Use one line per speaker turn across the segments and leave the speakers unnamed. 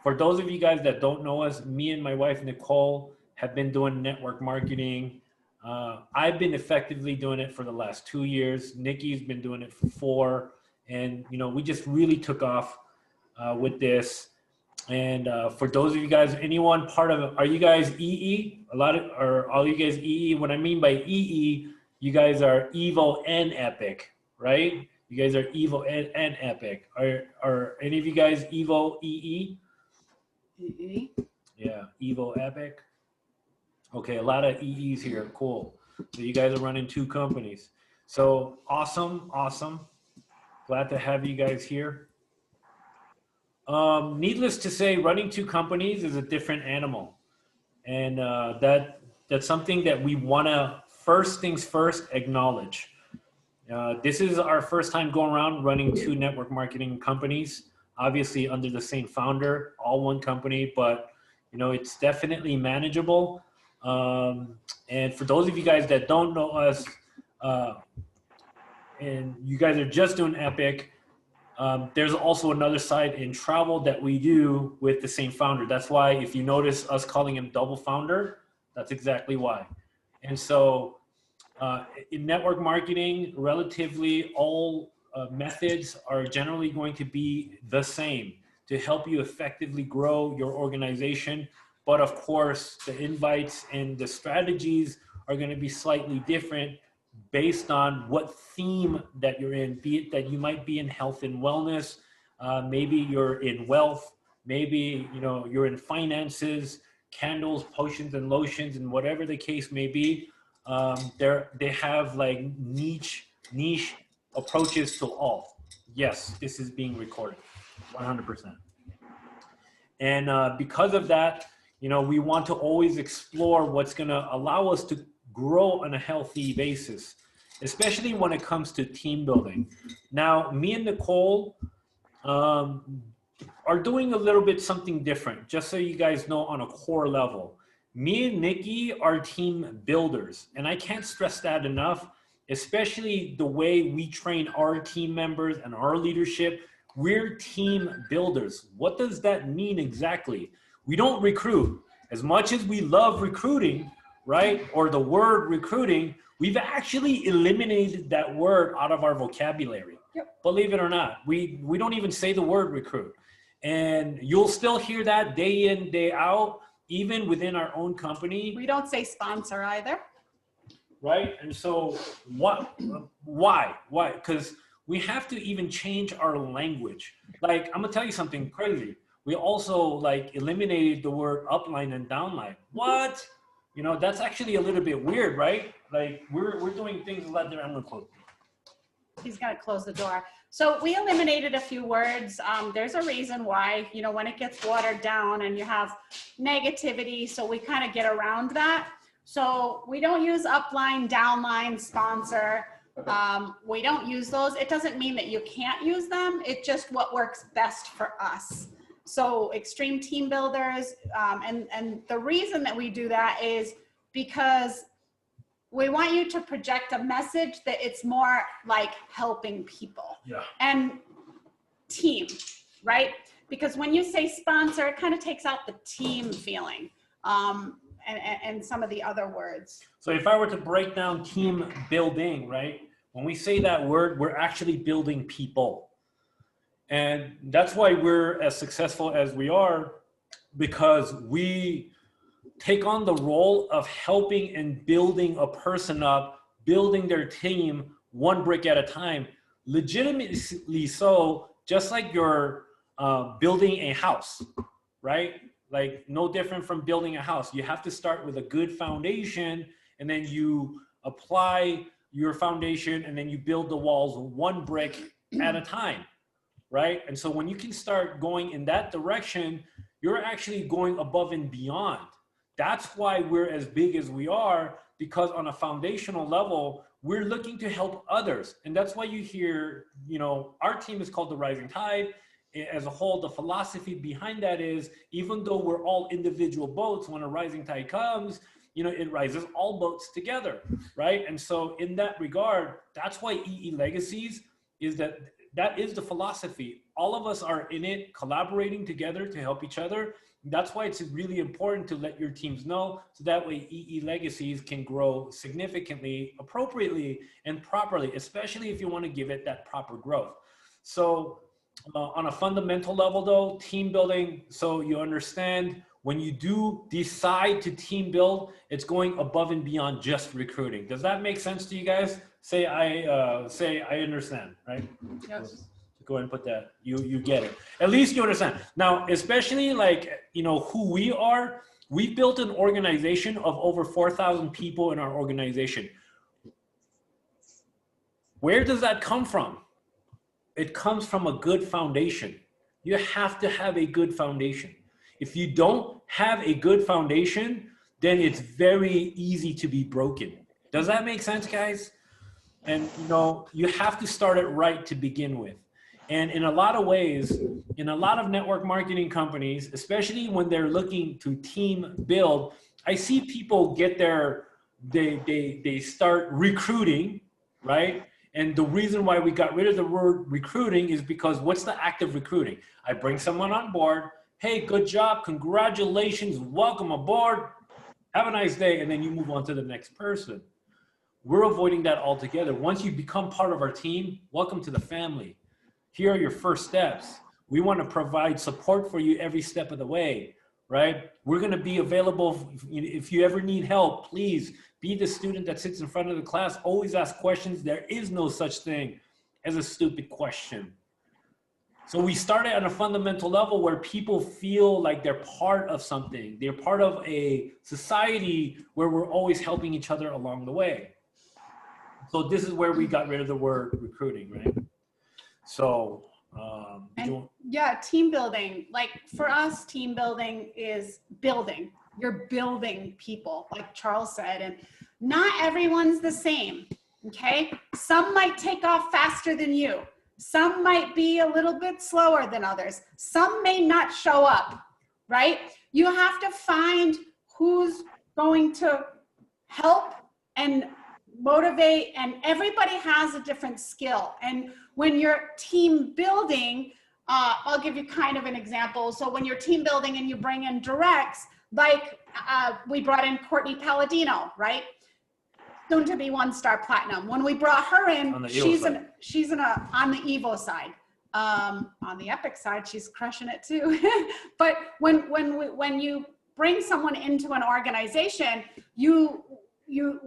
For those of you guys that don't know us, me and my wife, Nicole, have been doing network marketing. I've been effectively doing it for the last 2 years. Nikki's been doing it for 4. And, you know, we just really took off with this. And for those of you guys, anyone part of it, are you guys EE? Are all you guys EE? What I mean by EE, you guys are Evo and Epic, right? You guys are Evo and Epic. Are any of you guys Evo EE?
EE?
Yeah, Evo Epic. Okay, a lot of EEs here. Cool. So you guys are running 2 companies. So awesome, awesome. Glad to have you guys here. Needless to say, running 2 companies is a different animal. And that's something that we want to, first things first, acknowledge. This is our first time going around running 2 network marketing companies, obviously under the same founder, all one company, but you know, it's definitely manageable. And for those of you guys that don't know us, and you guys are just doing Epic, there's also another side in travel that we do with the same founder. That's why if you notice us calling him double founder, that's exactly why. And so in network marketing, relatively all methods are generally going to be the same to help you effectively grow your organization. But of course, the invites and the strategies are going to be slightly different based on what theme that you're in, be it that you might be in health and wellness, maybe you're in wealth, maybe you know you're in finances, candles, potions and lotions, and whatever the case may be. They have like niche approaches to all. Yes, this is being recorded, 100%. And because of that, you know, we want to always explore what's going to allow us to grow on a healthy basis, especially when it comes to team building. Now, me and Nicole are doing a little bit something different, just so you guys know on a core level. Me and Nikki are team builders, and I can't stress that enough, especially the way we train our team members and our leadership. We're team builders. What does that mean exactly? We don't recruit. As much as we love recruiting, right, or the word recruiting, we've actually eliminated that word out of our vocabulary. Yep. Believe it or not, we don't even say the word recruit. And you'll still hear that day in, day out, even within our own company.
We don't say sponsor either.
Right? And so why? Because we have to even change our language. Like, I'm gonna tell you something crazy. We also like eliminated the word upline and downline. What? You know, that's actually a little bit weird, right? Like we're doing things a lot different. I'm gonna close.
He's got to close the door. So we eliminated a few words. There's a reason why, you know, when it gets watered down and you have negativity, so we kind of get around that. So we don't use upline, downline, sponsor. We don't use those. It doesn't mean that you can't use them. It's just what works best for us. So extreme team builders. And the reason that we do that is because we want you to project a message that it's more like helping people.
Yeah.
And team, right? Because when you say sponsor, it kind of takes out the team feeling and some of the other words.
So if I were to break down team building, right? When we say that word, we're actually building people. And that's why we're as successful as we are, because we take on the role of helping and building a person up, building their team one brick at a time, legitimately so, just like you're building a house, right? Like no different from building a house. You have to start with a good foundation, and then you apply your foundation, and then you build the walls one brick at a time, right? And so when you can start going in that direction, you're actually going above and beyond. That's why we're as big as we are, because on a foundational level, we're looking to help others. And that's why you hear, you know, our team is called the Rising Tide. As a whole, the philosophy behind that is, even though we're all individual boats, when a rising tide comes, you know, it rises all boats together, right? And so in that regard, that's why EE Legacies is that is the philosophy. all of us are in it, collaborating together to help each other. That's why it's really important to let your teams know, so that way EE Legacies can grow significantly, appropriately, and properly, especially if you want to give it that proper growth. So on a fundamental level though, team building, so you understand when you do decide to team build, it's going above and beyond just recruiting. Does that make sense to you guys? Say I understand, right?
Yes.
Go ahead and put that. You get it. At least you understand. Now, especially like, you know, who we are, we've built an organization of over 4,000 people in our organization. Where does that come from? It comes from a good foundation. You have to have a good foundation. If you don't have a good foundation, then it's very easy to be broken. Does that make sense, guys? And you know, you have to start it right to begin with. And in a lot of ways, in a lot of network marketing companies, especially when they're looking to team build, I see people get their, they start recruiting, right? And the reason why we got rid of the word recruiting is because what's the act of recruiting? I bring someone on board. Hey, good job. Congratulations. Welcome aboard. Have a nice day. And then you move on to the next person. We're avoiding that altogether. Once you become part of our team, welcome to the family. Here are your first steps. We want to provide support for you every step of the way, right? We're going to be available. If you ever need help, please be the student that sits in front of the class. Always ask questions. There is no such thing as a stupid question. So we started on a fundamental level where people feel like they're part of something. They're part of a society where we're always helping each other along the way. So this is where we got rid of the word recruiting, right? So,
yeah, team building. Like for us, team building is building. You're building people, like Charles said, and not everyone's the same, okay? Some might take off faster than you. Some might be a little bit slower than others. Some may not show up, right? You have to find who's going to help and motivate, and everybody has a different skill. And when you're team building, I'll give you kind of an example. So when you're team building and you bring in directs, like we brought in Courtney Palladino, right? Soon to be 1-star platinum. When we brought her in, she's on the Evo side. On the Epic side, she's crushing it too. But when you bring someone into an organization,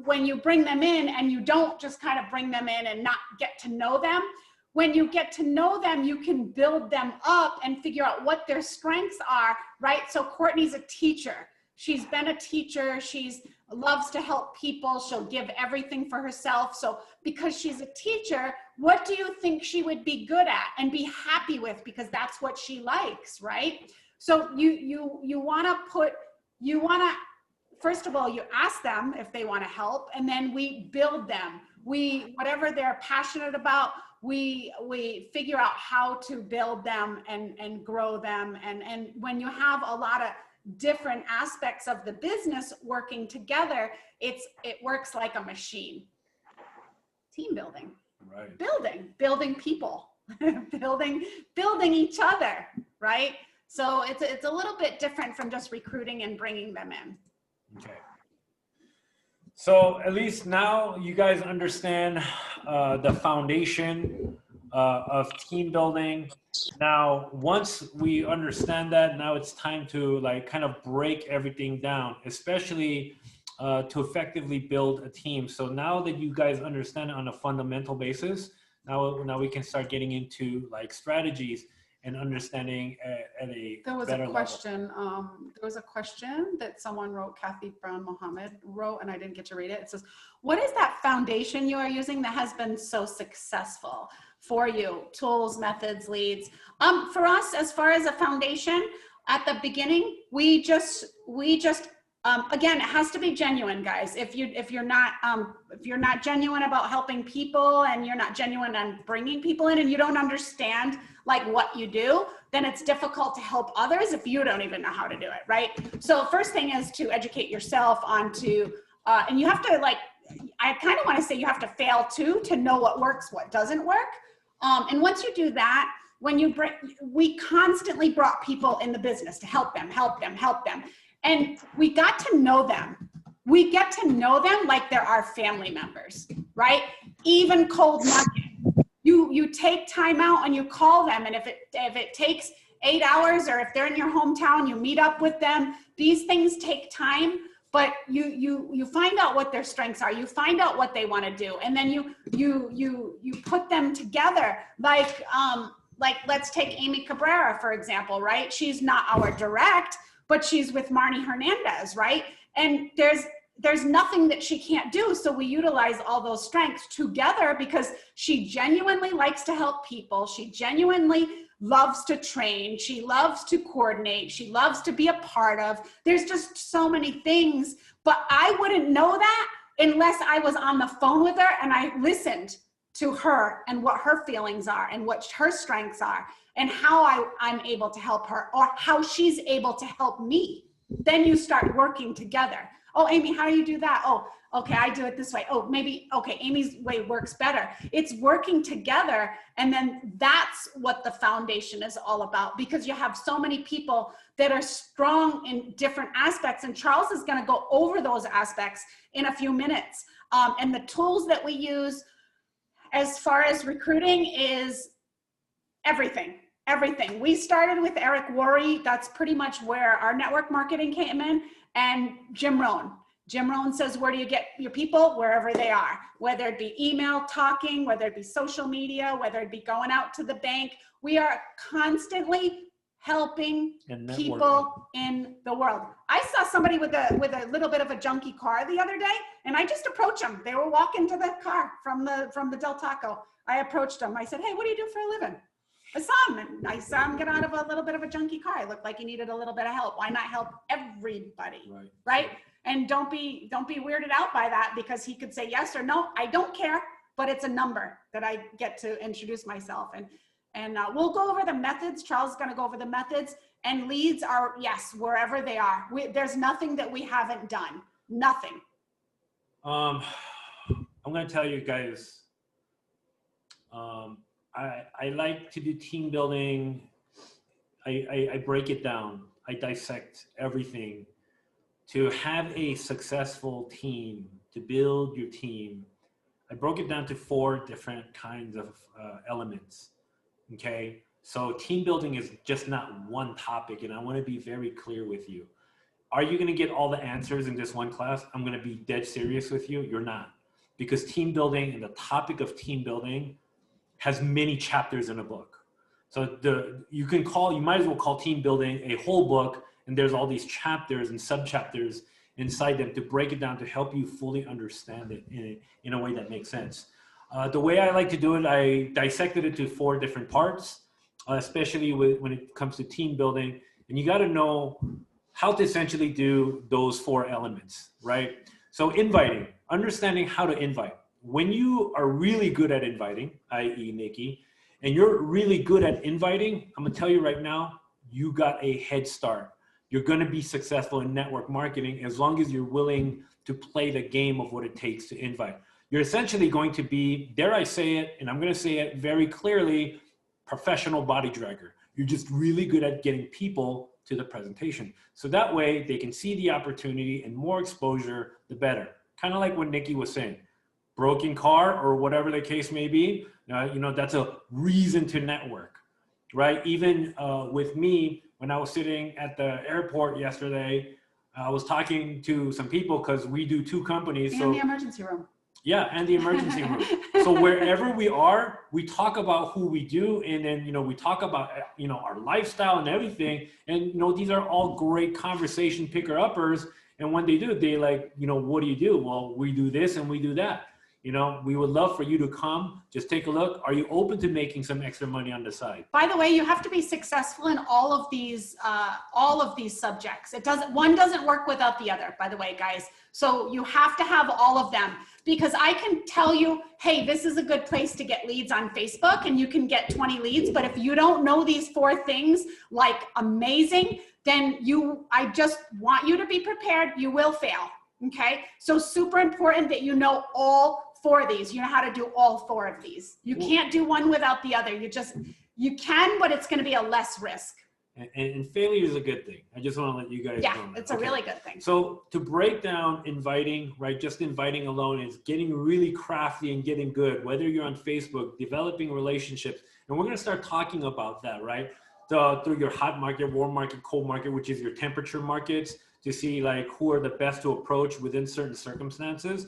when you bring them in and you don't just kind of bring them in and not get to know them, when you get to know them, you can build them up and figure out what their strengths are, right? So Courtney's a teacher. She's been a teacher. She's loves to help people. She'll give everything for herself. So because she's a teacher, what do you think she would be good at and be happy with? Because that's what she likes, right? So you want to first of all, you ask them if they want to help, and then we build them. Whatever they're passionate about, we figure out how to build them and grow them. And when you have a lot of different aspects of the business working together, it works like a machine. Team building, right? Building people, building each other, right? So it's a little bit different from just recruiting and bringing them in.
Okay. So at least now you guys understand the foundation of team building. Now, once we understand that, now it's time to like kind of break everything down, especially to effectively build a team. So now that you guys understand it on a fundamental basis, now we can start getting into like strategies and understanding at a better level.
There was a question that someone wrote, Kathy Brown Mohammed wrote, and I didn't get to read it. It says, what is that foundation you are using that has been so successful for you? Tools, methods, leads. For us, as far as a foundation, at the beginning, we just again, it has to be genuine, guys. If you're not genuine about helping people, and you're not genuine on bringing people in, and you don't understand like what you do, then it's difficult to help others if you don't even know how to do it, right? So first thing is to educate yourself onto, and you have to like, I kind of want to say you have to fail too, to know what works, what doesn't work. And once you do that, we constantly brought people in the business to help them. And we got to know them. We get to know them like they're our family members, right? Even cold market. You take time out and you call them. And if it takes 8 hours, or if they're in your hometown, you meet up with them. These things take time, but you find out what their strengths are. You find out what they want to do. And then you put them together. Like let's take Amy Cabrera, for example, right? She's not our direct, but she's with Marnie Hernandez, right? And there's nothing that she can't do. So we utilize all those strengths together because she genuinely likes to help people. She genuinely loves to train. She loves to coordinate. She loves to be a part of. There's just so many things, but I wouldn't know that unless I was on the phone with her and I listened to her and what her feelings are and what her strengths are and how I'm able to help her or how she's able to help me. Then you start working together. Oh, Amy, how do you do that? Oh, okay, I do it this way. Oh, maybe, okay, Amy's way works better. It's working together. And then that's what the foundation is all about, because you have so many people that are strong in different aspects. And Charles is going to go over those aspects in a few minutes. And the tools that we use as far as recruiting is everything. Everything. We started with Eric Worre. That's pretty much where our network marketing came in, and Jim Rohn. Jim Rohn says, where do you get your people? Wherever they are, whether it be email talking, whether it be social media, whether it be going out to the bank. We are constantly helping people in the world. I saw somebody with a little bit of a junky car the other day, and I just approached them. They were walking to the car from the Del Taco. I approached them. I said, hey, what do you do for a living? I saw him get out of a little bit of a junky car. It looked like he needed a little bit of help. Why not help everybody, right? And don't be weirded out by that, because he could say yes or no. I don't care, but it's a number that I get to introduce myself. And we'll go over the methods. Charles is going to go over the methods, and leads are, yes, wherever they are. There's nothing that we haven't done. Nothing.
I'm going to tell you guys, I like to do team building. I break it down. I dissect everything. To have a successful team, to build your team, I broke it down to 4 different kinds of elements. Okay, so team building is just not one topic, and I want to be very clear with you. Are you going to get all the answers in this one class? I'm going to be dead serious with you. You're not, because team building and the topic of team building has many chapters in a book. So you might as well call team building a whole book, and there's all these chapters and sub-chapters inside them to break it down to help you fully understand it in a way that makes sense. The way I like to do it, I dissected it to 4 different parts, especially when it comes to team building. And you got to know how to essentially do those 4 elements, right? So inviting, understanding how to invite. When you are really good at inviting, i.e. Nikki, and you're really good at inviting, I'm gonna tell you right now, you got a head start. You're gonna be successful in network marketing as long as you're willing to play the game of what it takes to invite. You're essentially going to be, dare I say it, and I'm gonna say it very clearly, professional body dragger. You're just really good at getting people to the presentation. So that way they can see the opportunity, and more exposure, the better. Kind of like what Nikki was saying. Broken car or whatever the case may be, that's a reason to network, right? Even with me, when I was sitting at the airport yesterday, I was talking to some people because we do 2 companies.
And the emergency room.
Yeah, and the emergency room. So wherever we are, we talk about who we do, and then, we talk about, our lifestyle and everything. And, these are all great conversation picker-uppers. And when they do, they like, what do you do? Well, we do this and we do that. We would love for you to come, just take a look. Are you open to making some extra money on the side?
By the way, you have to be successful in all of these subjects. One doesn't work without the other, by the way, guys. So you have to have all of them, because I can tell you, hey, this is a good place to get leads on Facebook, and you can get 20 leads. But if you don't know these 4 things, like amazing, then I just want you to be prepared. You will fail. Okay. So super important that you know all 4 of these. You know how to do all 4 of these. You can't do one without the other. You can, but it's going to be a less risk.
And failure is a good thing. I just want to let you guys know.
Yeah, it's a really good thing.
So to break down inviting, right, just inviting alone is getting really crafty and getting good, whether you're on Facebook, developing relationships. And we're going to start talking about that, right? Through your hot market, warm market, cold market, which is your temperature markets, to see like who are the best to approach within certain circumstances,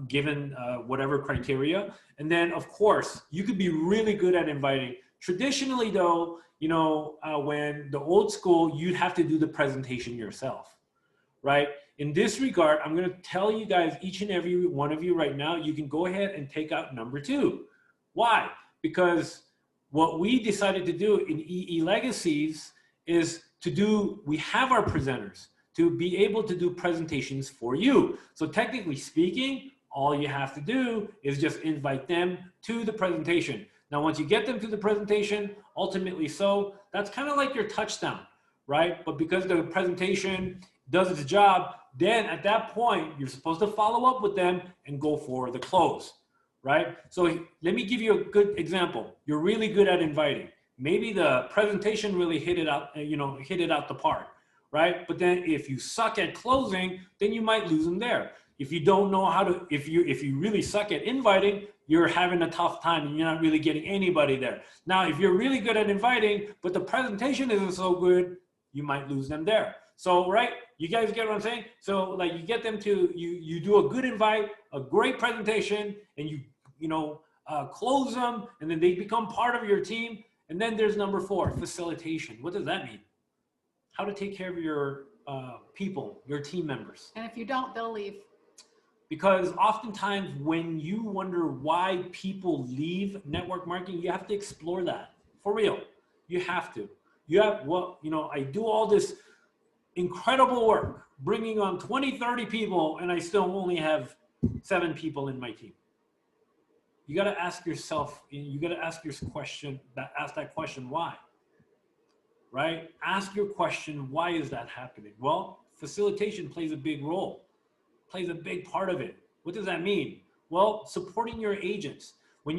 given whatever criteria. And then of course, you could be really good at inviting. Traditionally though, you know, when the old school, you'd have to do the presentation yourself, right? In this regard, I'm going to tell you guys, each and every one of you right now, you can go ahead and take out number 2. Why? Because what we decided to do in EE Legacies is we have our presenters to be able to do presentations for you. So technically speaking, all you have to do is just invite them to the presentation. Now, once you get them to the presentation, ultimately that's kind of like your touchdown, right? But because the presentation does its job, then at that point, you're supposed to follow up with them and go for the close, right? So let me give you a good example. You're really good at inviting. Maybe the presentation really hit it out the park, right? But then if you suck at closing, then you might lose them there. If you don't know how to, if you really suck at inviting, you're having a tough time and you're not really getting anybody there. Now, if you're really good at inviting, but the presentation isn't so good, you might lose them there. So, right, you guys get what I'm saying? So like you get them to, you do a good invite, a great presentation, and you close them, and then they become part of your team. And then there's number 4, facilitation. What does that mean? How to take care of your people, your team members.
And if you don't, they'll leave.
Because oftentimes when you wonder why people leave network marketing, you have to explore that. For real. You have to. I do all this incredible work, bringing on 20, 30 people, and I still only have 7 people in my team. You got to ask yourself, you got to ask that question, why? Right? Ask your question, why is that happening? Well, facilitation plays a big role. Plays a big part of it. What does that mean? Well, supporting your agents. I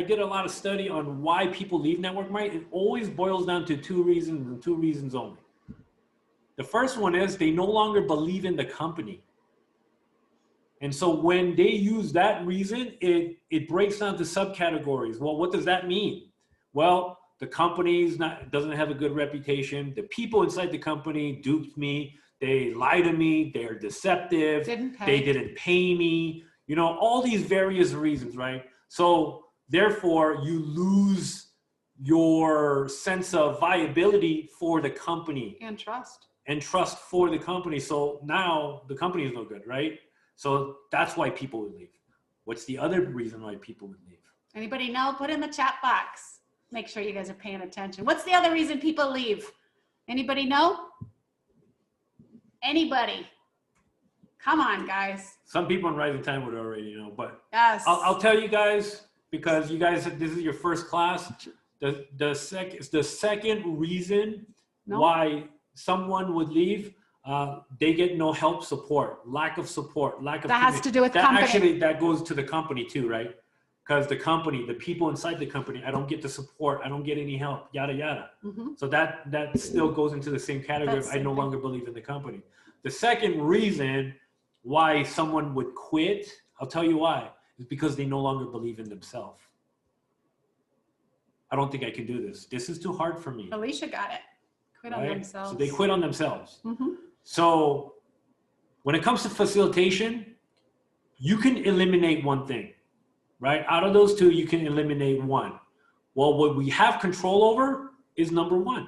did a lot of study on why people leave network marketing, it always boils down to 2 reasons and 2 reasons only. The first one is they no longer believe in the company. And so when they use that reason, it breaks down to subcategories. Well, what does that mean? Well, the company doesn't have a good reputation. The people inside the company duped me. They lie to me, they're deceptive, they didn't pay me, all these various reasons, right? So therefore you lose your sense of viability for the company.
And trust.
And trust for the company. So now the company is no good, right? So that's why people would leave. What's the other reason why people would leave?
Anybody know? Put in the chat box. Make sure you guys are paying attention. What's the other reason people leave? Anybody know? Anybody? Come on, guys.
Some people in Rising Time would already know, but
yes.
I'll tell you guys, because you guys, this is your first class. The second reason why someone would leave, they get no help, lack of support, lack of.
That has to do with company.
Actually, that goes to the company too, right? Because the company, the people inside the company, I don't get the support, I don't get any help, yada yada.
Mm-hmm.
So that still goes into the same category of I no longer believe in the company. The second reason why someone would quit, I'll tell you why, is because they no longer believe in themselves. I don't think I can do this. This is too hard for me.
Alicia got it. Quit on themselves.
So they quit on themselves.
Mm-hmm.
So when it comes to facilitation, you can eliminate one thing. Right? Out of those 2, you can eliminate 1. Well, what we have control over is number 1,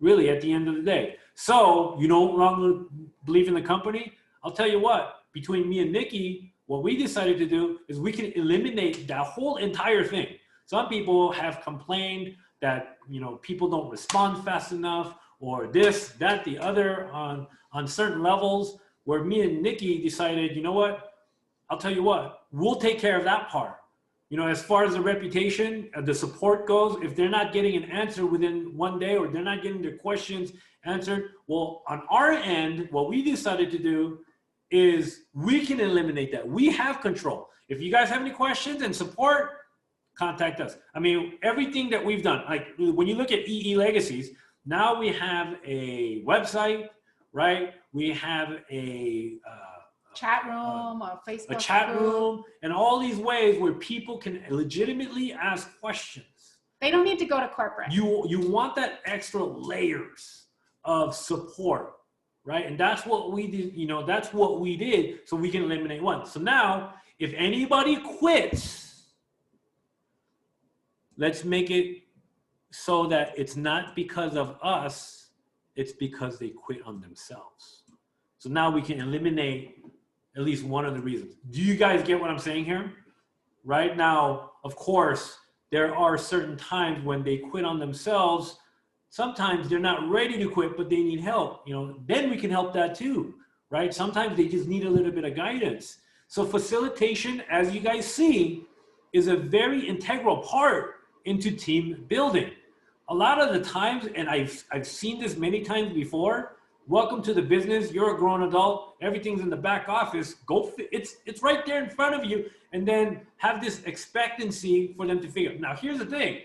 really, at the end of the day. So you no longer believe in the company. I'll tell you what, between me and Nikki, what we decided to do is we can eliminate that whole entire thing. Some people have complained that, people don't respond fast enough, or this, that, the other on certain levels, where me and Nikki decided, you know what, I'll tell you what, we'll take care of that part. As far as the reputation, the support goes, if they're not getting an answer within 1 day, or they're not getting their questions answered, well, on our end, what we decided to do is we can eliminate that. We have control. If you guys have any questions and support, contact us. I mean, everything that we've done, like when you look at EE Legacies, now we have a website, right? We have a
Chat room or Facebook
a chat
group.
room, and all these ways where people can legitimately ask questions.
They don't need to go to corporate.
You want that extra layers of support, right? And that's what we did, you know, that's what we did so we can eliminate one. So now, if anybody quits, let's make it so that it's not because of us, it's because they quit on themselves. So now we can eliminate at least one of the reasons. Do you guys get what I'm saying here? Right now, of course, there are certain times when they quit on themselves. Sometimes they're not ready to quit, but they need help. You know, then we can help that too, right? Sometimes they just need a little bit of guidance. So facilitation, as you guys see, is a very integral part into team building. A lot of the times, and I've seen this many times before, welcome to the business, you're a grown adult, everything's in the back office, it's right there in front of you, and then have this expectancy for them to figure it. Now here's the thing,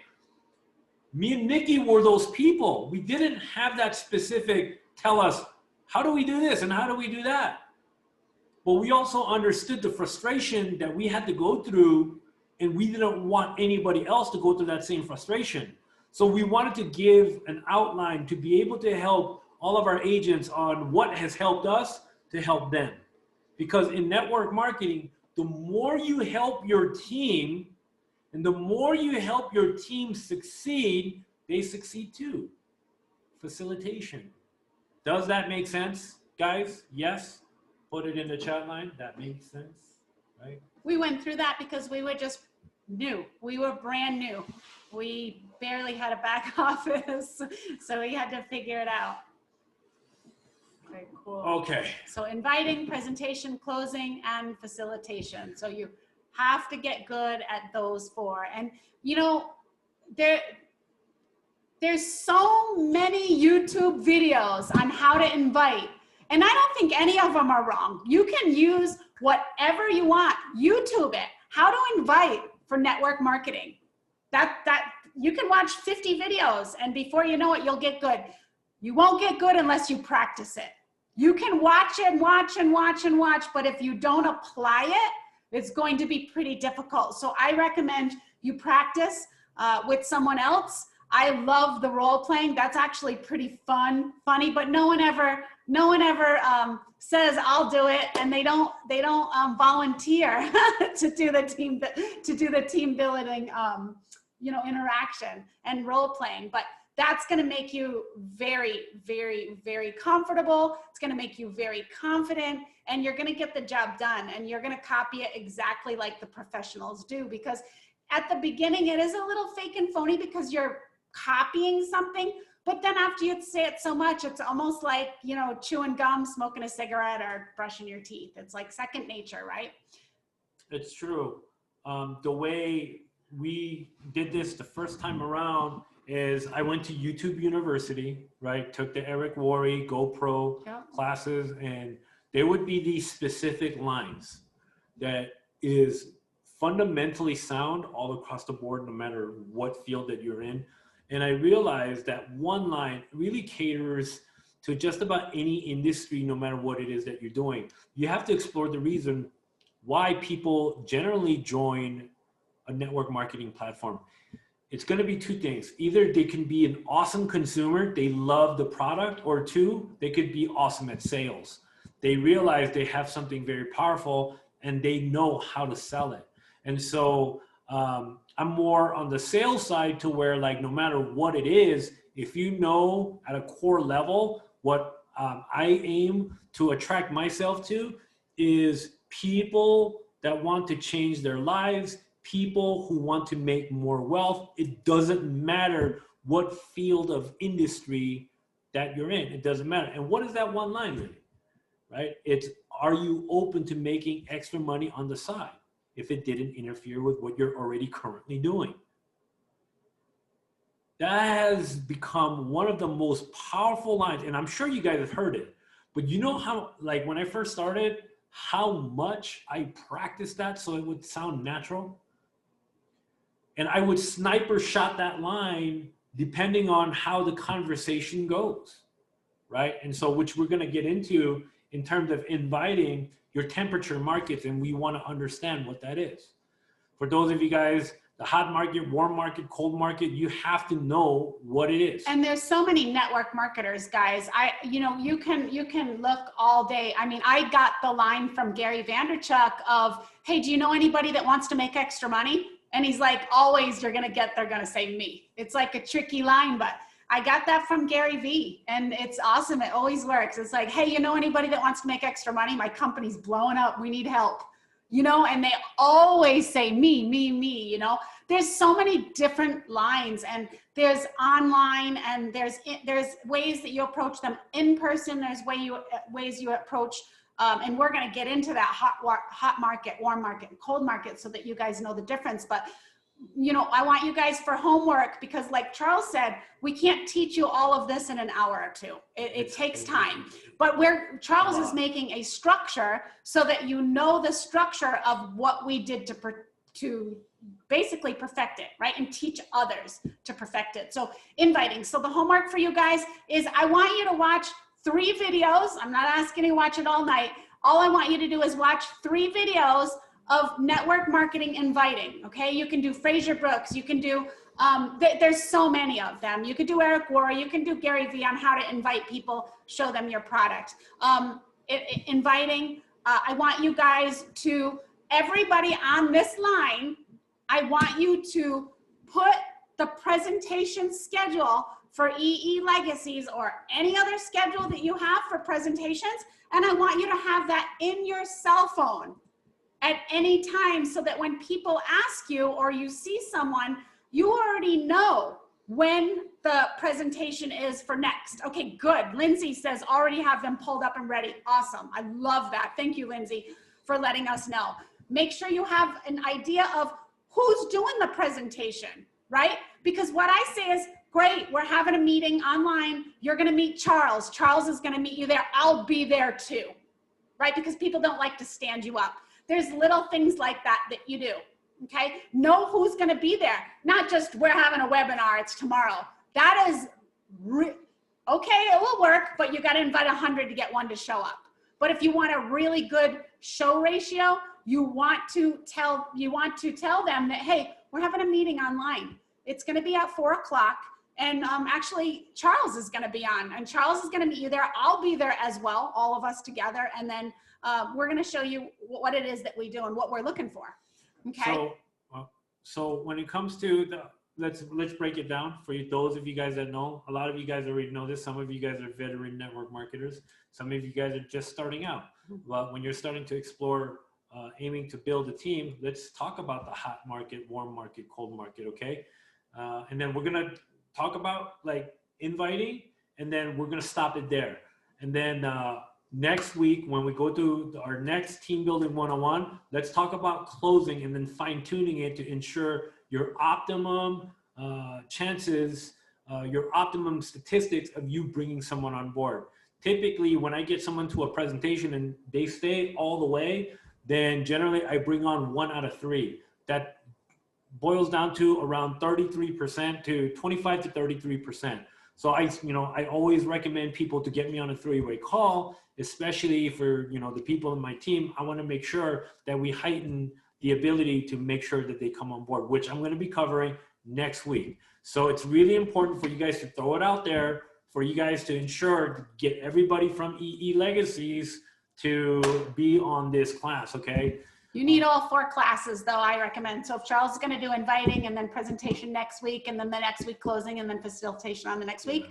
me and Nikki were those people. We didn't have that specific, tell us, how do we do this and how do we do that? But we also understood the frustration that we had to go through, and we didn't want anybody else to go through that same frustration. So we wanted to give an outline to be able to help all of our agents on what has helped us to help them. Because in network marketing, the more you help your team and the more you help your team succeed, they succeed too. Facilitation. Does that make sense, guys? Yes? Put it in the chat line. That makes sense, right?
We went through that because we were just new. We were brand new. We barely had a back office, so we had to figure it out. Very cool.
Okay.
So inviting, presentation, closing, and facilitation. So you have to get good at those four. And you know, there's so many YouTube videos on how to invite. And I don't think any of them are wrong. You can use whatever you want. YouTube it. How to invite for network marketing. That you can watch 50 videos, and before you know it, you'll get good. You won't get good unless you practice it. You can watch and watch and watch and watch, but if you don't apply it, it's going to be pretty difficult. So I recommend you practice with someone else. I love the role playing. That's actually pretty funny, but no one ever says I'll do it, and they don't volunteer to do the team building interaction and role playing. But that's going to make you very, very, very comfortable. It's going to make you very confident, and you're going to get the job done, and you're going to copy it exactly like the professionals do. Because at the beginning, it is a little fake and phony because you're copying something, but then after you say it so much, it's almost like, you know, chewing gum, smoking a cigarette, or brushing your teeth. It's like second nature, right?
It's true. The way we did this the first time around is I went to YouTube University, right? Took the Eric Worre GoPro classes, and there would be these specific lines that is fundamentally sound all across the board, no matter what field that you're in. And I realized that one line really caters to just about any industry, no matter what it is that you're doing. You have to explore the reason why people generally join a network marketing platform. It's going to be two things. Either they can be an awesome consumer, they love the product, or two, they could be awesome at sales. They realize they have something very powerful and they know how to sell it. And so I'm more on the sales side, to where, like, no matter what it is, if you know at a core level what I aim to attract myself to is people that want to change their lives, people who want to make more wealth. It doesn't matter what field of industry that you're in. It doesn't matter. And what is that one line really? Right? It's, are you open to making extra money on the side if it didn't interfere with what you're already currently doing? That has become one of the most powerful lines, and I'm sure you guys have heard it, but you know how, like, when I first started, how much I practiced that so it would sound natural? And I would sniper shot that line depending on how the conversation goes, right? And so, which we're going to get into in terms of inviting your temperature markets, and we want to understand what that is. For those of you guys, the hot market, warm market, cold market, you have to know what it is.
And there's so many network marketers, guys. You can look all day. I mean, I got the line from Gary Vaynerchuk of, hey, do you know anybody that wants to make extra money? And he's like, always they're going to say me. It's like a tricky line, but I got that from Gary V, and it's awesome. It always works. It's like, hey, you know anybody that wants to make extra money? My company's blowing up. We need help, and they always say me, you know. There's so many different lines, and there's online, and there's ways that you approach them in person. There's ways you approach, and we're going to get into that hot market, warm market, and cold market so that you guys know the difference. But I want you guys for homework, because like Charles said, we can't teach you all of this in an hour or two. It takes time. But Charles is making a structure so that you know the structure of what we did to basically perfect it, right? And teach others to perfect it. So inviting. So the homework for you guys is, I want you to watch 3 videos. I'm not asking you to watch it all night. All I want you to do is watch 3 videos of network marketing inviting, okay? You can do Fraser Brooks, you can do, there's so many of them. You could do Eric Worre, you can do Gary Vee on how to invite people, show them your product. Inviting, I want you guys to, everybody on this line, I want you to put the presentation schedule for EE Legacies or any other schedule that you have for presentations, and I want you to have that in your cell phone at any time, so that when people ask you or you see someone, you already know when the presentation is for next. Okay, good. Lindsay says already have them pulled up and ready. Awesome. I love that. Thank you, Lindsay, for letting us know. Make sure you have an idea of who's doing the presentation, right? Because what I say is, great, we're having a meeting online. You're going to meet Charles. Charles is going to meet you there. I'll be there too, right? Because people don't like to stand you up. There's little things like that you do, okay? Know who's gonna be there. Not just, we're having a webinar, it's tomorrow. That is, okay, it will work, but you gotta invite 100 to get 1 to show up. But if you want a really good show ratio, you want to tell them that, hey, we're having a meeting online. It's gonna be at 4 o'clock. And actually, Charles is going to be on, and Charles is going to meet you there. I'll be there as well, all of us together. And then we're going to show you what it is that we do and what we're looking for. Okay.
So when it comes to let's break it down for you. Those of you guys that know, a lot of you guys already know this. Some of you guys are veteran network marketers. Some of you guys are just starting out. But when you're starting to explore aiming to build a team, let's talk about the hot market, warm market, cold market. Okay. And then we're going to talk about like inviting, and then we're going to stop it there. And then next week, when we go to our next team building 101, let's talk about closing and then fine tuning it to ensure your optimum chances, your optimum statistics of you bringing someone on board. Typically, when I get someone to a presentation and they stay all the way, then generally I bring on 1 out of 3. That boils down to around 33% to 25 to 33%. So I always recommend people to get me on a 3-way call, especially for, the people in my team. I want to make sure that we heighten the ability to make sure that they come on board, which I'm going to be covering next week. So it's really important for you guys to throw it out there, for you guys to ensure to get everybody from EE Legacies to be on this class. Okay.
You need all 4 classes, though, I recommend. So if Charles is going to do inviting and then presentation next week, and then the next week closing, and then facilitation on the next week,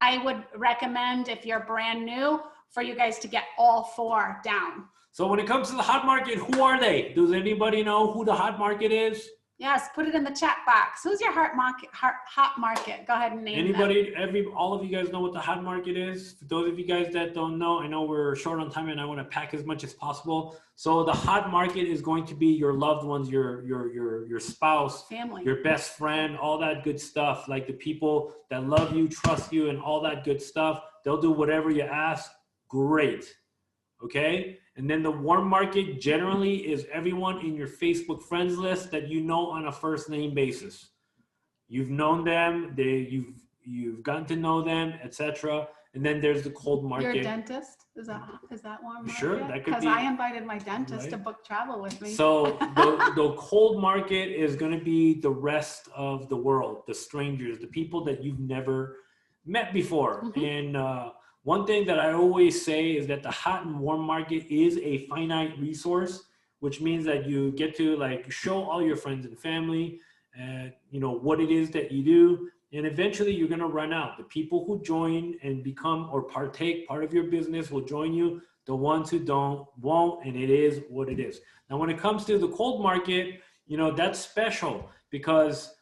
I would recommend, if you're brand new, for you guys to get all 4 down.
So when it comes to the hot market, who are they? Does anybody know who the hot market is?
Yes, put it in the chat box. Who's your hot market? Go ahead and name
anybody, all of you guys know what the hot market is? For those of you guys that don't know, I know we're short on time and I want to pack as much as possible. So the hot market is going to be your loved ones, your spouse,
family,
your best friend, all that good stuff. Like the people that love you, trust you, and all that good stuff. They'll do whatever you ask. Great. okay? And then the warm market generally is everyone in your Facebook friends list that you know on a first name basis. You've known them, you've gotten to know them, etc. And then there's the cold market.
Your dentist? Is that warm market?
Sure, that could
Because
be.
I invited my dentist
Right.
to book travel with me.
So the cold market is going to be the rest of the world, the strangers, the people that you've never met before.
Mhm.
And one thing that I always say is that the hot and warm market is a finite resource, which means that you get to like show all your friends and family, you know, what it is that you do. And eventually you're going to run out. The people who join and become or partake part of your business will join you. The ones who don't won't, and it is what it is. Now, when it comes to the cold market, you know, that's special because,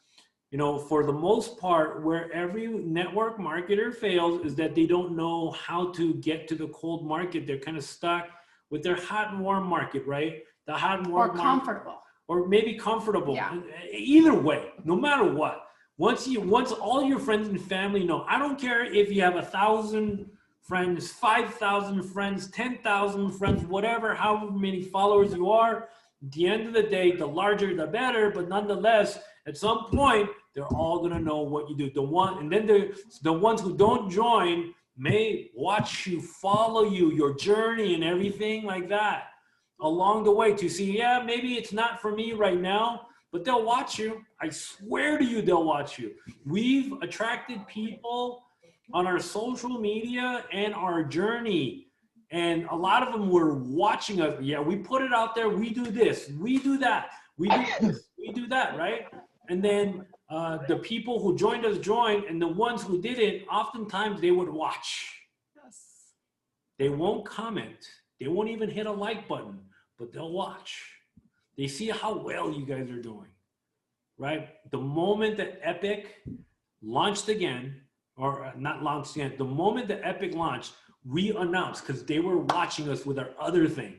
you know, for the most part, where every network marketer fails is that they don't know how to get to the cold market. They're kind of stuck with their hot and warm market, right? The hot and warm
Or
market.
comfortable.
Or maybe comfortable.
Yeah.
Either way, no matter what. Once all your friends and family know, I don't care if you have 1,000 friends, 5,000 friends, 10,000 friends, whatever, however many followers you are, at the end of the day, the larger the better, but nonetheless, at some point, they're all gonna know what you do. And then the ones who don't join may watch you, follow you, your journey and everything like that along the way to see, yeah, maybe it's not for me right now, but they'll watch you. I swear to you, they'll watch you. We've attracted people on our social media and our journey, and a lot of them were watching us. Yeah, we put it out there. We do this. We do that. We do this. We do that, right? And then the people who joined us joined, and the ones who didn't, oftentimes they would watch.
Yes.
They won't comment. They won't even hit a like button, but they'll watch. They see how well you guys are doing, right? The moment that Epic launched again, or not launched again, the moment that Epic launched, we announced, because they were watching us with our other thing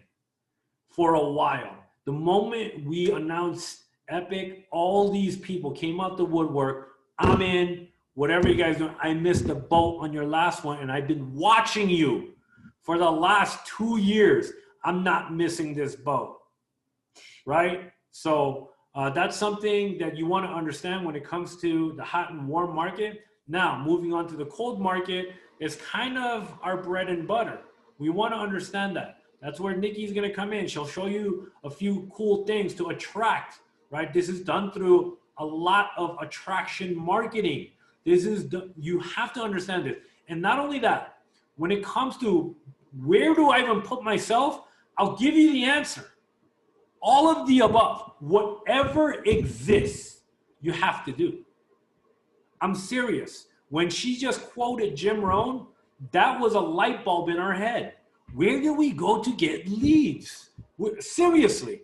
for a while. The moment we announced Epic, all these people came out the woodwork. I'm in, whatever you guys do. I missed the boat on your last one, and I've been watching you for the last 2 years. I'm not missing this boat. Right? So that's something that you want to understand when it comes to the hot and warm market. Now, moving on to the cold market is kind of our bread and butter. We want to understand that. That's where Nikki's going to come in. She'll show you a few cool things to attract, right? This is done through a lot of attraction marketing. You have to understand this. And not only that, when it comes to where do I even put myself, I'll give you the answer. All of the above, whatever exists, you have to do. I'm serious. When she just quoted Jim Rohn, that was a light bulb in our head. Where do we go to get leads? Seriously.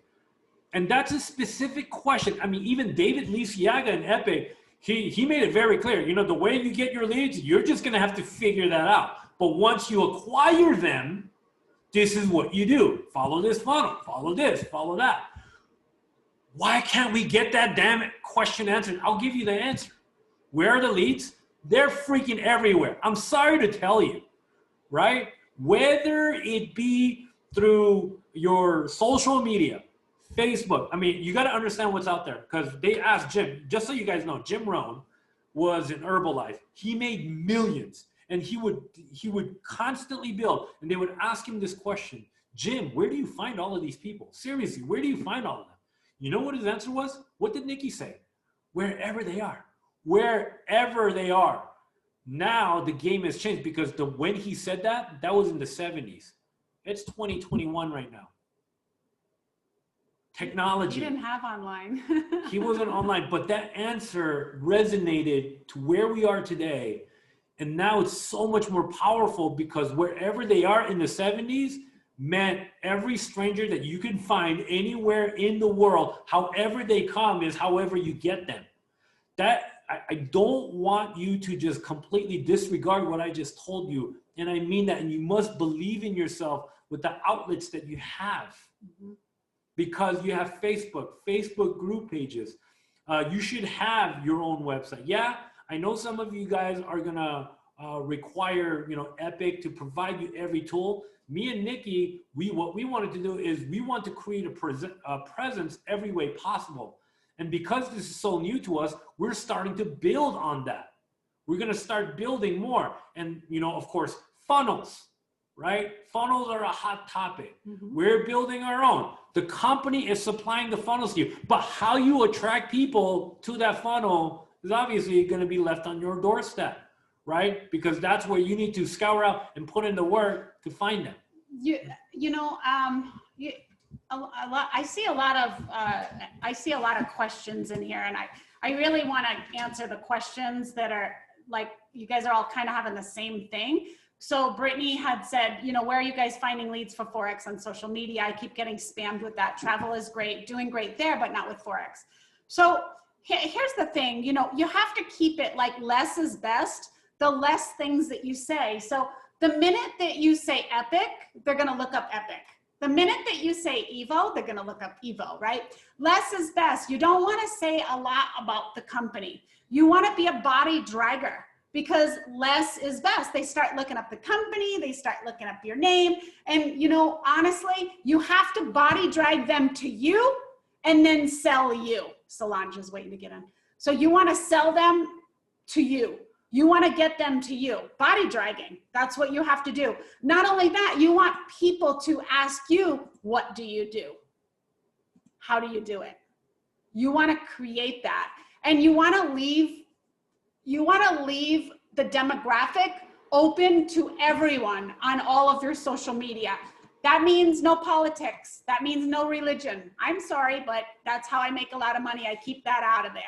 And that's a specific question. I mean, even David Lisiaga in Epic, he made it very clear. You know, the way you get your leads, you're just going to have to figure that out. But once you acquire them, this is what you do. Follow this funnel, follow this, follow that. Why can't we get that damn question answered? I'll give you the answer. Where are the leads? They're freaking everywhere. I'm sorry to tell you, right? Whether it be through your social media, Facebook. I mean, you got to understand what's out there, because they asked Jim, just so you guys know, Jim Rohn was in Herbalife. He made millions. And he would constantly build, and they would ask him this question, Jim, where do you find all of these people? Seriously, where do you find all of them? You know what his answer was? What did Nikki say? Wherever they are. Wherever they are. Now the game has changed, because when he said that was in the 70s. It's 2021 right now. Technology.
He didn't have online.
He wasn't online, but that answer resonated to where we are today. And now it's so much more powerful, because wherever they are in the 70s meant every stranger that you can find anywhere in the world, however they come is however you get them. I don't want you to just completely disregard what I just told you. And I mean that. And you must believe in yourself with the outlets that you have. Mm-hmm. Because you have Facebook group pages. You should have your own website. Yeah, I know some of you guys are gonna require, you know, Epic to provide you every tool. Me and Nikki, what we wanted to do is we want to create a presence every way possible. And because this is so new to us, we're starting to build on that. We're going to start building more. And, you know, of course, funnels, right? Funnels are a hot topic. We're building our own. The company is supplying the funnels to you. But how you attract people to that funnel is obviously going to be left on your doorstep, right? Because that's where you need to scour out and put in the work to find them.
I see a lot of questions in here, and I really want to answer the questions that are like, you guys are all kind of having the same thing. So Brittany had said, you know, where are you guys finding leads for Forex on social media? I keep getting spammed with that. Travel is great, doing great there, but not with Forex. So here's the thing, you know, you have to keep it like less is best, the less things that you say. So the minute that you say Epic, they're going to look up Epic. The minute that you say Evo, they're going to look up Evo, right? Less is best. You don't want to say a lot about the company. You want to be a body dragger, because less is best. They start looking up the company, they start looking up your name. And, you know, honestly, you have to body drag them to you and then sell you. Solange's waiting to get in. So you want to sell them to you. You want to get them to you. Body dragging, that's what you have to do. Not only that, you want people to ask you, what do you do? How do you do it? You want to create that. And you want to leave the demographic open to everyone on all of your social media. That means no politics. That means no religion. I'm sorry, but that's how I make a lot of money. I keep that out of there.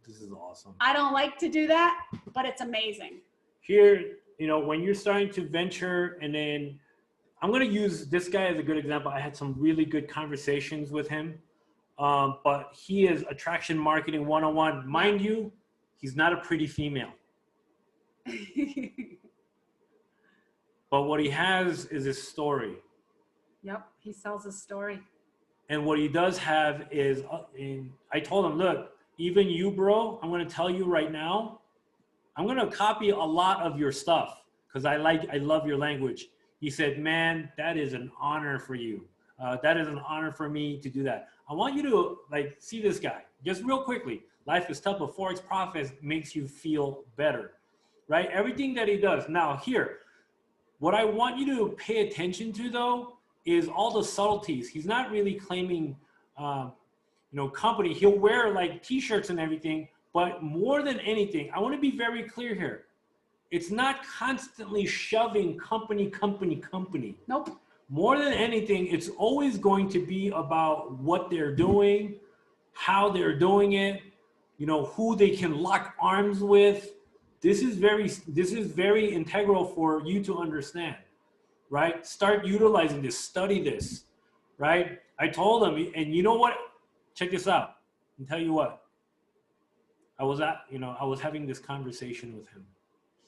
This is awesome.
I don't like to do that, but it's amazing.
Here, you know, when you're starting to venture, and then I'm going to use this guy as a good example. I had some really good conversations with him, but he is attraction marketing 101. Mind you, he's not a pretty female. But what he has is his story.
Yep, he sells his story.
And what he does have is, I told him, look, even you, bro, I'm going to tell you right now, I'm going to copy a lot of your stuff because I love your language. He said, man, that is an honor for you. That is an honor for me to do that. I want you to like see this guy just real quickly. Life is tough, but Forex profits makes you feel better, right? Everything that he does. Now here, what I want you to pay attention to though, is all the subtleties. He's not really claiming, you know, company. He'll wear like t-shirts and everything, but more than anything, I want to be very clear here. It's not constantly shoving company.
Nope.
More than anything, it's always going to be about what they're doing, how they're doing it, you know, who they can lock arms with. This is very integral for you to understand, right? Start utilizing this, study this, right? I told him, and you know what? Check this out. I'll tell you what. I was having this conversation with him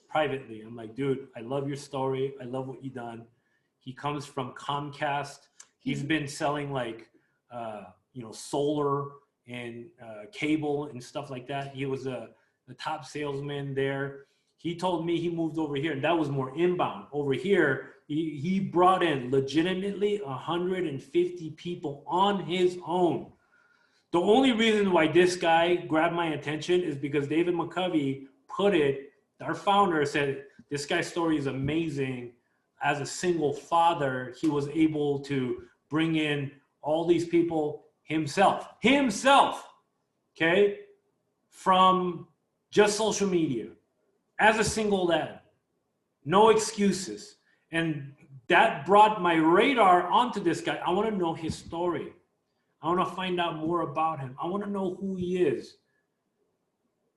privately. I'm like, dude, I love your story. I love what you've done. He comes from Comcast. He's been selling like, you know, solar and cable and stuff like that. He was the top salesman there. He told me he moved over here, and that was more inbound. Over here, he brought in legitimately 150 people on his own. The only reason why this guy grabbed my attention is because David McCovey put it, our founder said, this guy's story is amazing. As a single father, he was able to bring in all these people himself, okay, from just social media, as a single dad, no excuses. And that brought my radar onto this guy. I want to know his story. I want to find out more about him. I want to know who he is.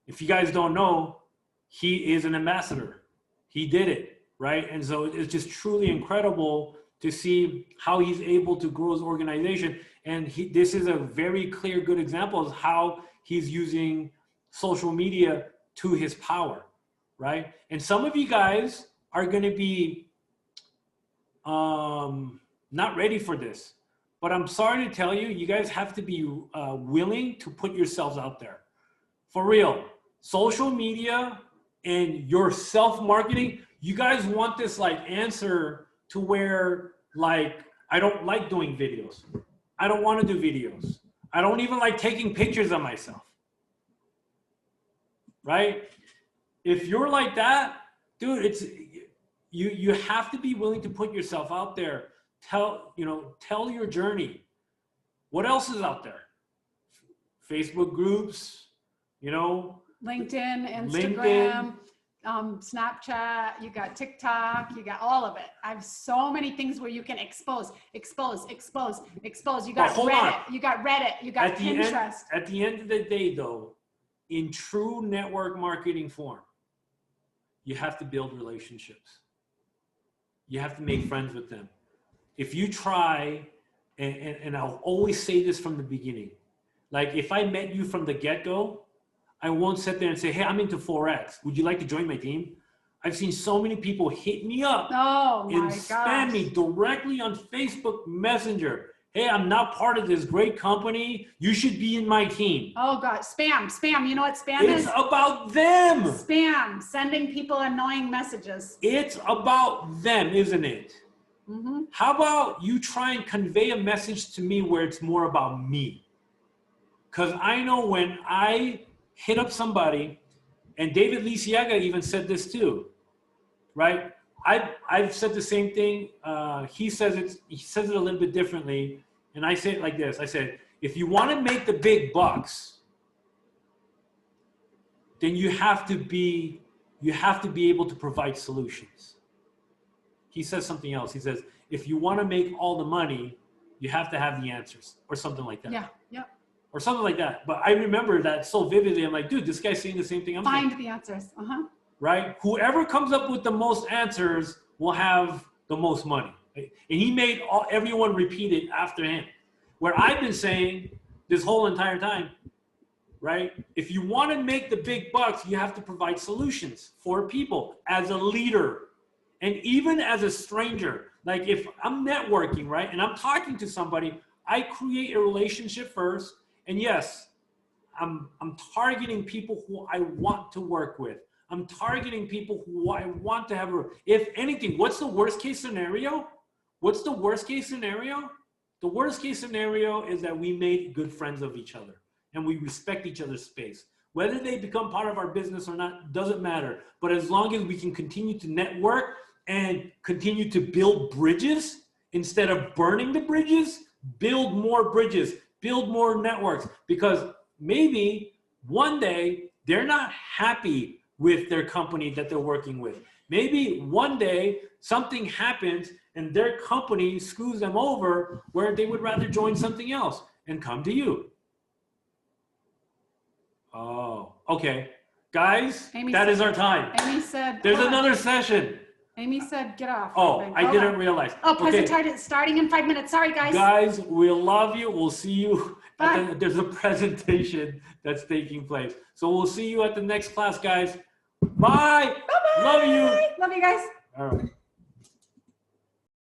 If you guys don't know, he is an ambassador. He did it, right? And so it's just truly incredible to see how he's able to grow his organization. And this is a very clear, good example of how he's using social media to his power, right? And some of you guys are going to be not ready for this. But I'm sorry to tell you, you guys have to be willing to put yourselves out there. For real. Social media and you're self-marketing, you guys want this like answer to where like, I don't like doing videos. I don't want to do videos. I don't even like taking pictures of myself. Right? If you're like that, dude, it's you have to be willing to put yourself out there. Tell your journey. What else is out there? Facebook groups,
LinkedIn, Instagram, Snapchat, you got TikTok, you got all of it. I have so many things where you can expose. You got Reddit, you got Pinterest.
At the end of the day, though, in true network marketing form, you have to build relationships. You have to make friends with them. If you try, and I'll always say this from the beginning, like if I met you from the get-go, I won't sit there and say, hey, I'm into Forex. Would you like to join my team? I've seen so many people hit me up and spam me directly on Facebook Messenger. Hey, I'm not part of this great company. You should be in my team.
Oh God, spam. You know what spam is?
It's about them.
Spam, sending people annoying messages.
It's about them, isn't it?
Mm-hmm.
How about you try and convey a message to me where it's more about me? Because I know when I hit up somebody, and David Lisiaga even said this too, right? I've said the same thing. He says it a little bit differently, and I say it like this. I said, if you want to make the big bucks, then you have to be able to provide solutions. He says something else. He says, if you want to make all the money, you have to have the answers, or something like that.
Yeah.
Or something like that. But I remember that so vividly. I'm like, dude, this guy's saying the same thing I'm saying.
Find the answers.
Right? Whoever comes up with the most answers will have the most money. Right? And he made everyone repeat it after him. Where I've been saying this whole entire time, right? If you want to make the big bucks, you have to provide solutions for people as a leader. And even as a stranger. Like if I'm networking, right? And I'm talking to somebody, I create a relationship first. And yes, I'm targeting people who I want to work with. I'm targeting people who I want to have if anything, what's the worst case scenario? What's the worst case scenario? The worst case scenario is that we made good friends of each other and we respect each other's space. Whether they become part of our business or not, doesn't matter. But as long as we can continue to network and continue to build bridges instead of burning the bridges, build more bridges, build more networks, because maybe one day they're not happy with their company that they're working with. Maybe one day something happens and their company screws them over where they would rather join something else and come to you. Oh, okay. Guys, that is our time.
Amy said,
there's another session.
Amy said, get off.
Oh, I didn't realize.
Oh, presentation starting in 5 minutes. Sorry, guys.
Guys, we love you. We'll see you. There's a presentation that's taking place. So we'll see you at the next class, guys. Bye.
Bye-bye.
Love you.
Love you guys.
All right.